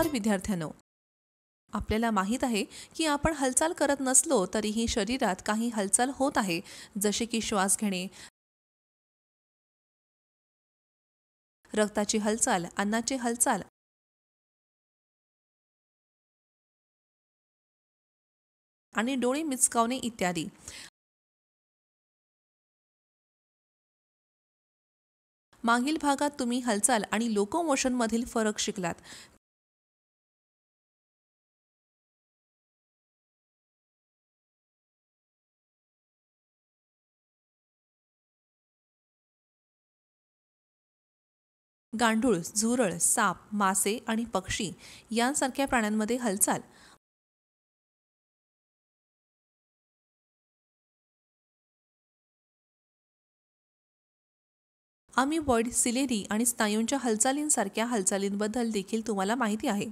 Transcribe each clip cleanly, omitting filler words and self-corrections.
नमस्कार विद्यार्थ्यांनो, आपल्याला माहीत आहे की आपण हालचाल करत नसलो तरीही शरीरात काही हालचाल होत आहे, जसे की श्वास घेणे, रक्ताची हालचाल, अन्नाची हालचाल आणि डोळे मिचकावणे इत्यादी. मागील भागात तुम्ही हालचाल आणि लोकोमोशन मधील फरक शिकलात. गांडूळ, झुरळ, साप, मासे आणि पक्षी यांसारख्या प्राण्यांमध्ये हालचाल. आम्ही बॉइड, सिलेरी आणि स्नायूंच्या हालचालींसारख्या हालचालींबद्दल देखील तुम्हाला माहिती आहे.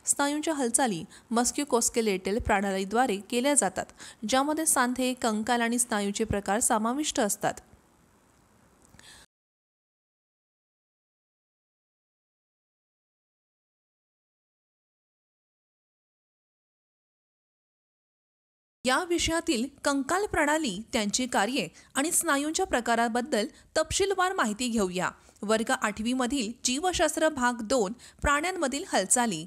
स्नायूंच्या हालचाली मस्क्युलोस्केलेटल प्रणालीद्वारे केल्या जातात, ज्यामध्ये सांधे, कंकाल आणि स्नायूचे प्रकार समाविष्ट असतात. या विषयातील कंकाल प्रणाली, त्यांची कार्ये आणि स्नायूंच्या प्रकाराबद्दल तपशीलवार माहिती घेऊया. वर्ग 8वी मधील जीवशास्त्र भाग 2, प्राण्यांमधील हालचाली.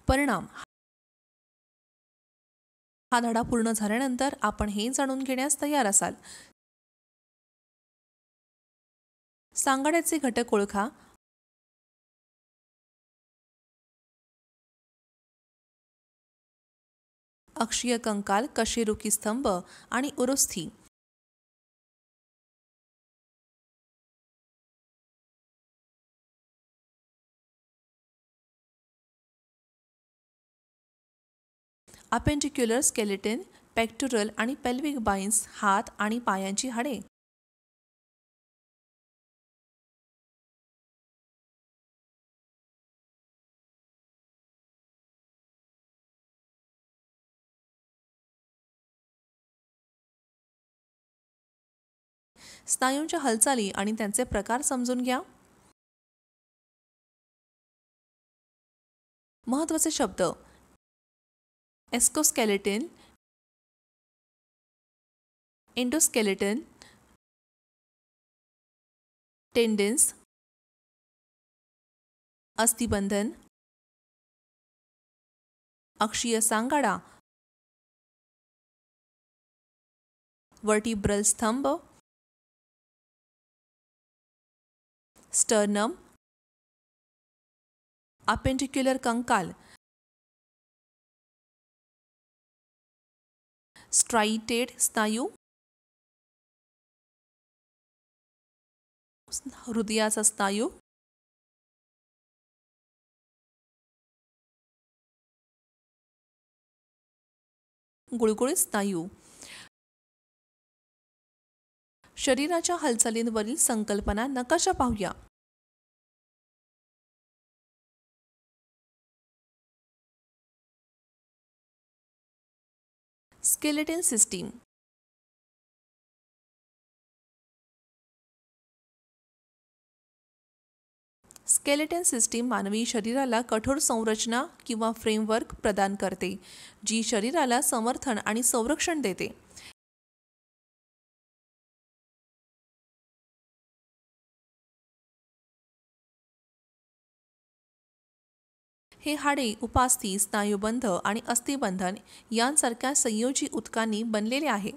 परिणाम. हा धडा पूर्ण झाल्यानंतर आपण हे जाणून घेण्यास तयार असाल. सांगाड्याचे घटक ओळखा. अक्षीय कंकाल, कशेरुकी स्तंभ आणि उरुस्थी. अपेंडिक्युलर स्केलेटन, पेक्टोरल आणि पेल्विक बाइन्स, हात आणि पायांची हाडे. स्नायूंच्या हालचाली आणि त्यांचे प्रकार समजून घ्या. महत्त्वाचे शब्द: एक्सोस्केलेटन, एंडोस्केलेटन, टेंडन्स, अस्थिबंधन, अक्षीय सांगाडा, वर्टिब्रल स्तंभ, स्टर्नम, अपेंडिक्युलर कंकाल, स्ट्राइटेड स्नायू, हृदयाचा स्नायू, गुळगुळीत स्नायू. शरीराच्या हालचालींवरील संकल्पना नकाशा पाहूया. Skeleton system. स्केलेटन सिस्टीम मानवी शरीराला कठोर संरचना किंवा फ्रेमवर्क प्रदान करते, जी शरीराला समर्थन आणि संरक्षण देते. हे हाडे उपास्थी, स्नायुबंध आणि अस्थिबंधन यांसारख्या संयोजी ऊतकांनी बनलेले आहे.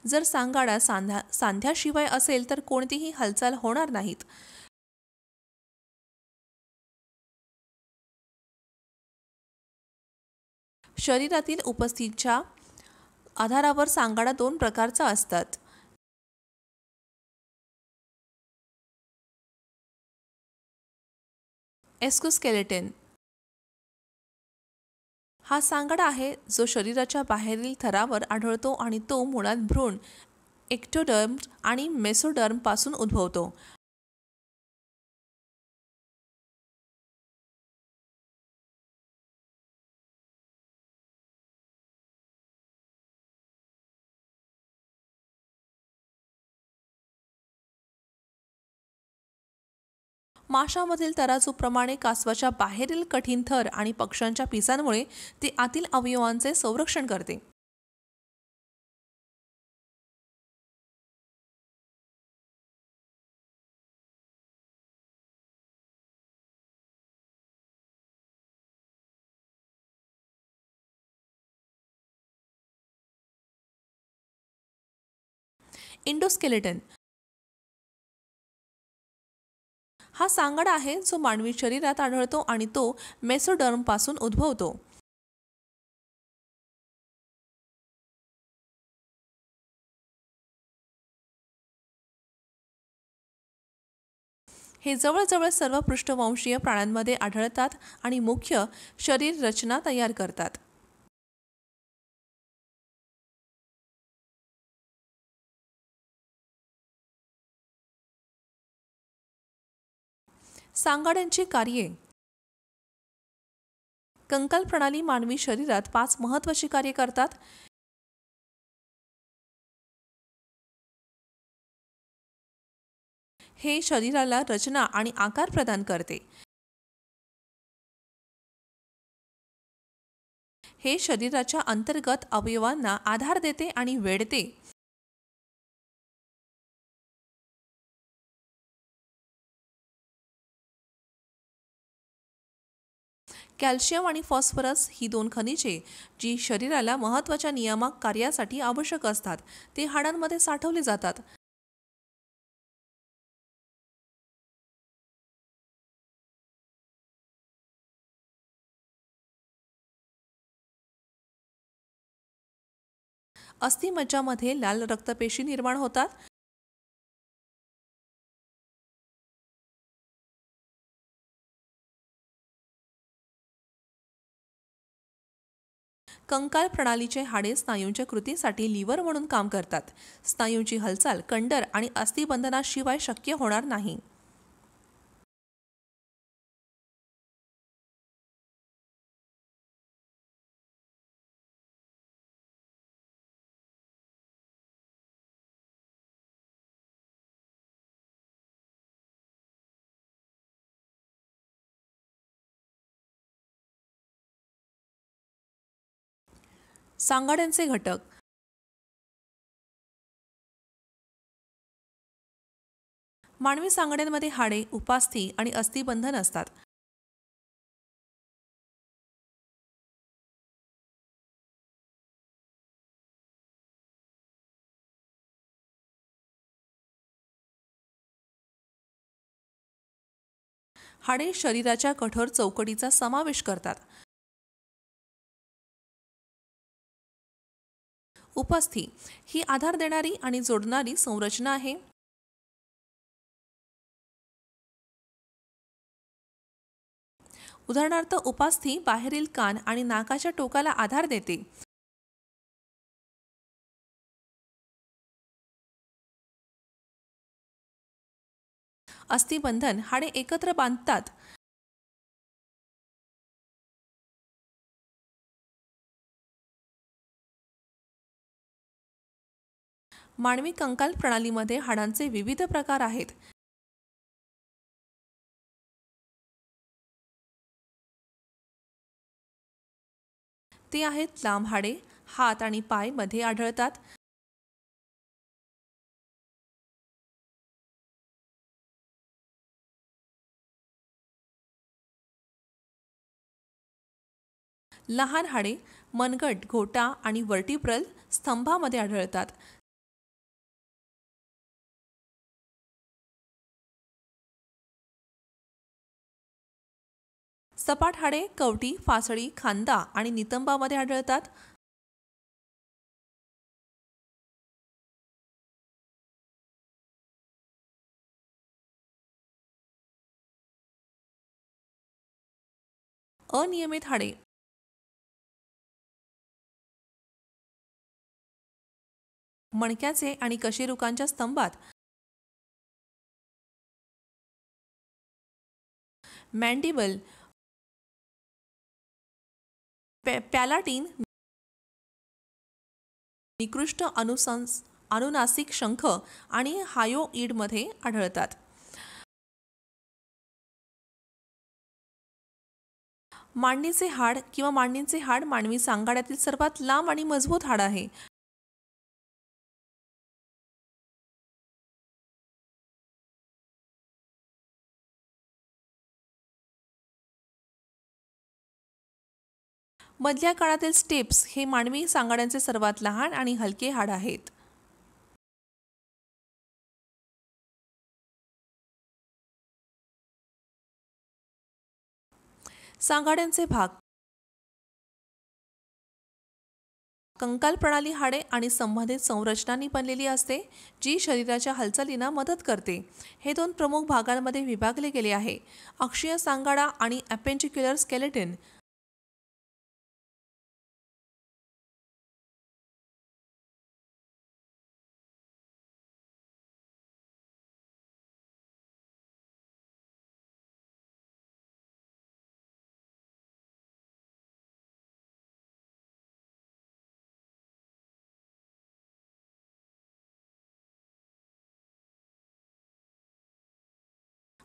जर सांगाडा सांध्याशिवाय असेल तर कोणतीही हालचाल होणार नाहीत. शरीरातील उपस्थितीच्या आधारावर सांगाडा दोन प्रकारचा असतात. एक्सोस्केलेटन हा सांगाडा आहे जो शरीराच्या बाहेरील थरावर आढळतो आणि तो मुळात भ्रूण, एक्टोडर्म आणि मेसोडर्म पासून उद्भवतो. माशामधील तराजूप्रमाणे कासवाच्या बाहेरील कठीण थर आणि पक्ष्यांच्या पिसांमुळे ते आतील अवयवांचे संरक्षण करते. इंडोस्केलेटन हा सांगाडा आहे जो मानवी शरीरात आढळतो आणि तो मेसोडर्म पासून उद्भवतो. हे जवळजवळ सर्व पृष्ठवंशीय प्राण्यांमध्ये आढळतात आणि मुख्य शरीर रचना तयार करतात. सांगाड्यांची कार्ये. कंकाल प्रणाली मानवी शरीरात 5 महत्त्वाची कार्ये करतात. हे शरीराला रचना आणि आकार प्रदान करते. हे शरीराच्या अंतर्गत अवयवांना आधार देते आणि वेढते. कॅल्शियम आणि फॉस्फरस ही 2 खनिजे जी शरीराला महत्त्वाच्या नियामक कार्यासाठी आवश्यक असतात ते हाडांमध्ये साठवले जातात. अस्थिमज्जामध्ये लाल रक्तपेशी निर्माण होतात. कंकाल प्रणालीचे हाडे स्नायूंच्या कृतीसाठी लिव्हर म्हणून काम करतात. स्नायूंची हालचाल कंडर आणि अस्थिबंधनाशिवाय शक्य होणार नाही. सांगाड्यांचे घटक. मानवी सांगाड्यांमध्ये हाडे, उपास्थी आणि अस्थिबंधन असतात. हाडे शरीराच्या कठोर चौकटीचा समावेश करतात. उपास्थी ही आधार देणारी आणि जोडणारी संरचना आहे. उदाहरणार्थ उपास्थी बाहेरील कान आणि नाकाच्या टोकाला आधार देते. अस्थिबंधन हाडे एकत्र बांधतात. मानवी कंकाल प्रणालीमध्ये हाडांचे विविध प्रकार आहेत. ते आहेत लांब हाडे, हात आणि पाय मध्ये आढळतात. लहान हाडे मनगट, घोटा आणि वर्टिब्रल स्तंभामध्ये आढळतात. सपाट हाडे कवटी, फासळी, खांदा आणि नितंबामध्ये आढळतात. अनियमित हाडे मणक्याचे आणि कशेरुकांच्या स्तंभात, मँडिबल, पॅलाटिन, निकृष्ट अनुनासिक शंख आणि हायोइडमध्ये आढळतात. मांडीचे हाड किंवा मांडीचे हाड मानवी सांगाड्यातील सर्वात लांब आणि मजबूत हाड आहे. मधल्या काळातील स्टेप्स हे मानवी सांगाड्यांचे सर्वात लहान आणि हलके हाड आहेत. सांगाड्यांचे भाग: कंकाल प्रणाली हाडे आणि संबंधित संरचनांनी बनलेली असते, जी शरीराच्या हालचालींना मदत करते. हे दोन प्रमुख भागांमध्ये विभागले गेले आहे: अक्षीय सांगाडा आणि अपेंडिक्युलर स्केलेटन.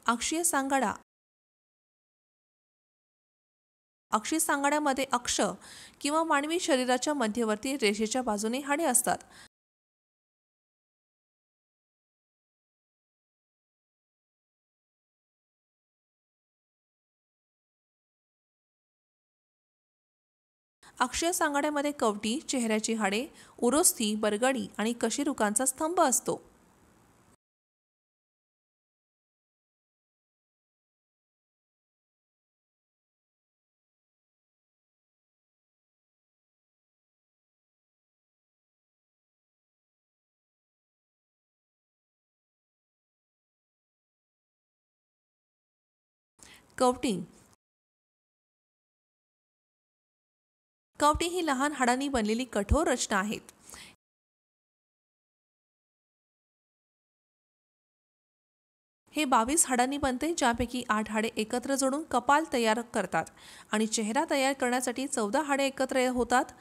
अक्षीय सांगाडा: अक्षीय सांगाड्यामध्ये अक्ष किंवा मानवी शरीराच्या मध्यवर्ती रेषेच्या बाजूने हाडे असतात. अक्षीय सांगाड्यामध्ये कवटी, चेहऱ्याची हाडे, उरोस्थी, बरगडी आणि कशेरुकांचा स्तंभ असतो. कवटी: कवटी ही लहान हाडांनी बनलेली कठोर रचना आहेत. हे 22 हाडांनी बनते, ज्यापैकी 8 हाडे एकत्र जोडून कपाल तयार करतात आणि चेहरा तयार करण्यासाठी 14 हाडे एकत्र होतात.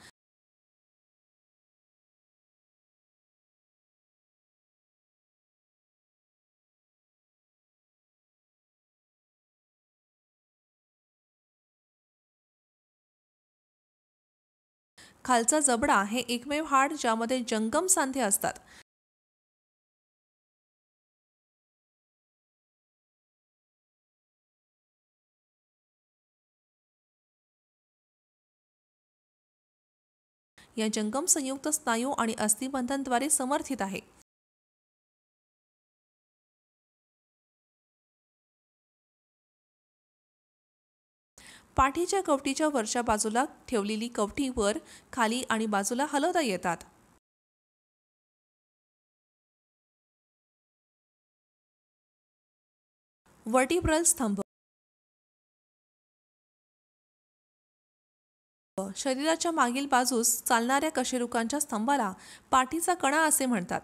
खालचा जबडा हे एकमेव हाड ज्यामध्ये जंगम सांधे असतात. या जंगम संयुक्त स्नायू आणि अस्थिबंधांद्वारे समर्थित आहे. पाठीच्या कवटीच्या वरच्या बाजूला ठेवलेली कवटी वर, खाली आणि बाजूला हलवता येतात. वर्टिब्रल स्तंभ: शरीराच्या मागील बाजूस चालणाऱ्या कशेरुकांच्या स्तंभाला पाठीचा कणा असे म्हणतात.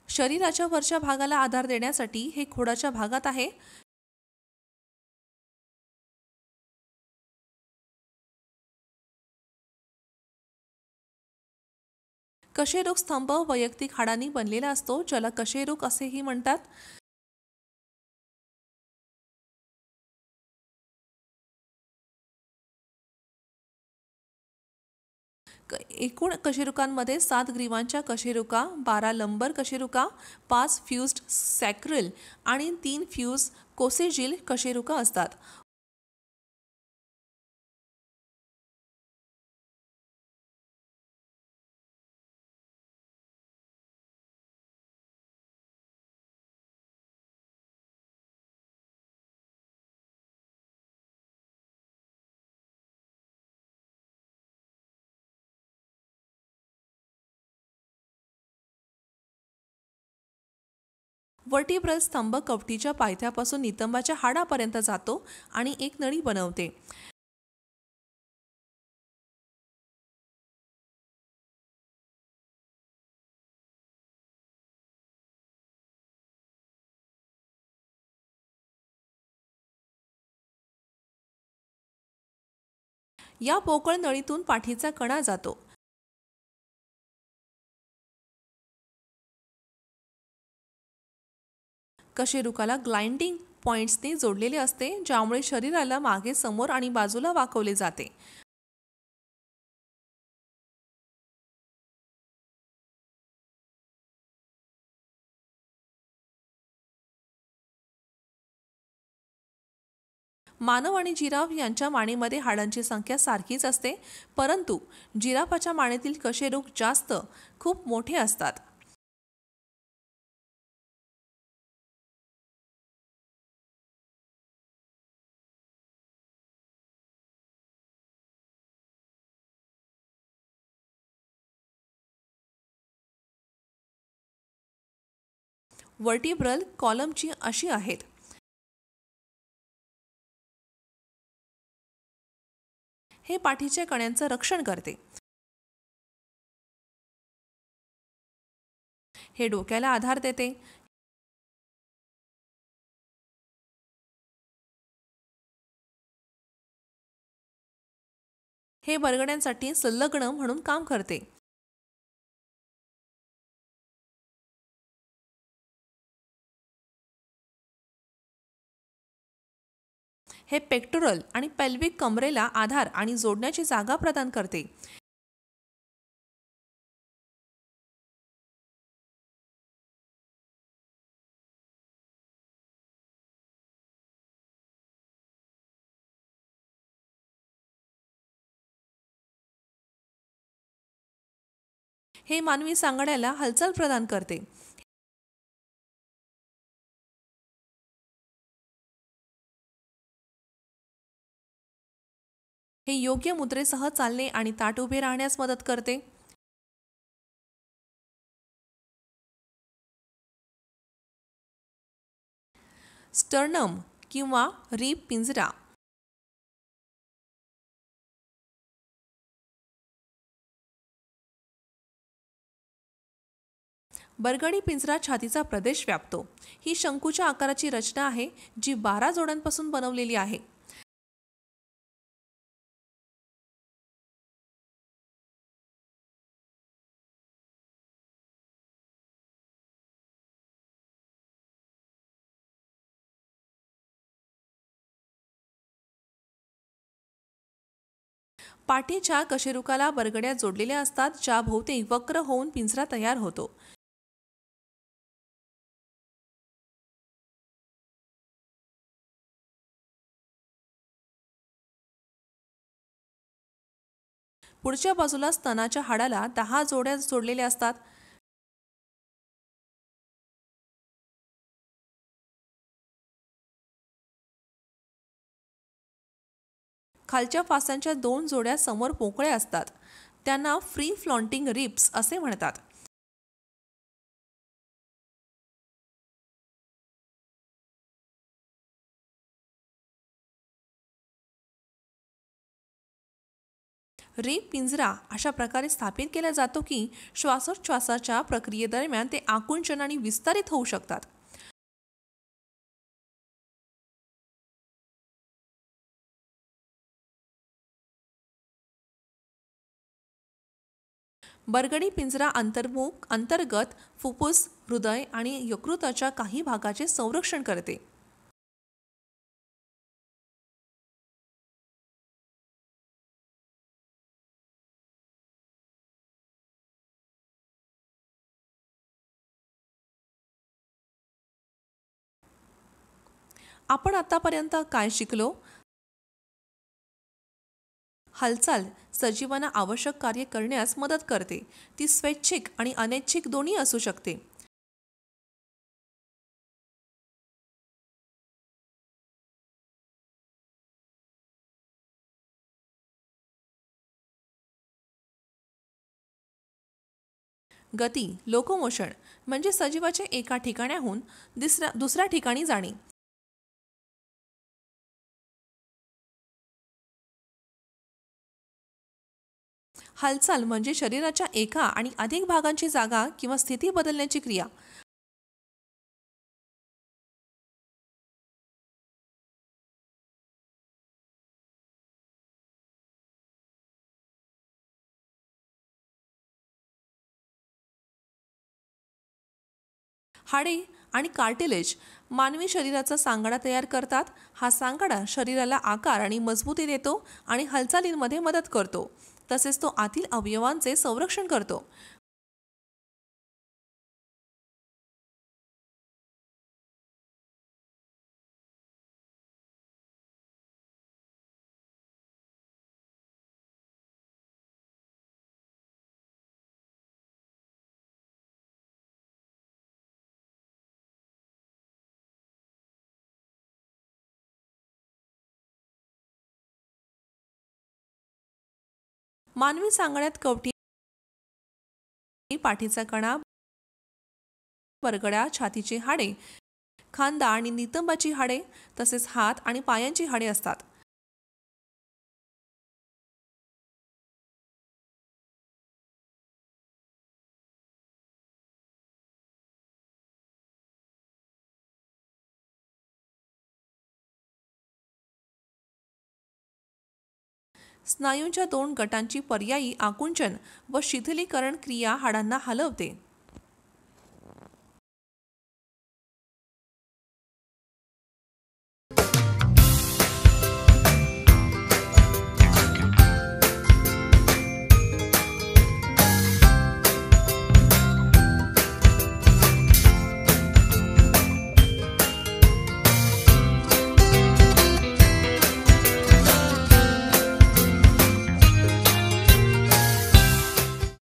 शरीराच्या वरच्या भागाला आधार देण्यासाठी हे खोडाच्या भागात आहे. कशेरुक स्तंभ वैयक्तिक हाडांनी बनलेला असतो, ज्याला कशेरुक असेही म्हणतात. एकूण कशेरुकांमध्ये 7 ग्रीवांच्या कशेरुका, 12 लंबर कशेरुका, 5 फ्यूज्ड सॅक्रल आणि 3 फ्यूज कोसेजिल कशेरुका असतात. वर्टिब्रल स्तंभ कवटीच्या पायथ्यापासून नितंबाच्या हाडापर्यंत जातो आणि एक नळी बनवते. या पोकळ नळीतून पाठीचा कणा जातो. कशेरुकाला ग्लाइडिंग पॉइंट्सने जोडलेले असते, ज्यामुळे शरीराला मागे, समोर आणि बाजूला वाकवले जाते. मानव आणि जिराफ यांच्या मानेमध्ये हाडांची संख्या सारखीच असते, परंतु जिराफाच्या मानेतील कशेरुक जास्त, खूप मोठे असतात. वर्टिब्रल कॉलमची अशी आहेत. हे पाठीच्या कण्याचं रक्षण करते. हे डोक्याला आधार देते. हे बरगड्यांसाठी संलग्न म्हणून काम करते. हे पेक्टोरल आणि पेल्विक कमरेला आधार आणि जोडण्याची जागा प्रदान करते. हे मानवी सांगाड्याला हालचाल प्रदान करते. हे योग्य मुद्रेसह चालणे आणि ताठ उभे राहण्यास मदत करते. स्टर्नम किंवा रीप पिंजरा. बरगडी पिंजरा छातीचा प्रदेश व्यापतो. ही शंकूच्या आकाराची रचना आहे, जी 12 जोड्यांपासून बनवलेली आहे. पाठीच्या कशेरुकाला बरगड्या जोडलेल्या असतात, ज्या भोवती वक्र होऊन पिंजरा तयार होतो. पुढच्या बाजूला स्तनाच्या हाडाला 10 जोड्या जोडलेल्या असतात. खालच्या फासांच्या 2 जोड्या समोर पोकळ्या असतात. त्यांना फ्री फ्लॉन्टिंग रिब्स असे म्हणतात. रिब पिंजरा अशा प्रकारे स्थापित केला जातो की श्वासोच्छवासाच्या प्रक्रियेदरम्यान ते आकुंचन आणि विस्तारित होऊ शकतात. बरगडी पिंजरा अंतर्गत फुफ्फुस, हृदय आणि यकृताच्या काही भागाचे संरक्षण करते. आपण आतापर्यंत काय शिकलो? हालचाल सजीवांना आवश्यक कार्य करण्यास मदत करते. ती स्वैच्छिक आणि अनैच्छिक दोन्ही असू शकते. गती लोकोमोशन म्हणजे सजीवाचे एका ठिकाणाहून दुसऱ्या ठिकाणी जाणे. हालचाल म्हणजे शरीराच्या एका आणि अधिक भागांची जागा किंवा स्थिती बदलण्याची क्रिया. हाडे आणि कार्टिलेज मानवी शरीराचा सांगाडा तयार करतात. हा सांगाडा शरीराला आकार आणि मजबूती देतो आणि हालचालींमध्ये मदत करतो. तसेच तो आतील अवयवांचे संरक्षण करतो. मानवी सांगाड्यात कवटी, पाठीचा कणा, बरगडा, छातीची हाडे, खांदा आणि नितंबाची हाडे तसेच हात आणि पायांची हाडे असतात. स्नायूंच्या दोन गटांची पर्यायी आकुंचन व शिथिलीकरण क्रिया हाडांना हलवते.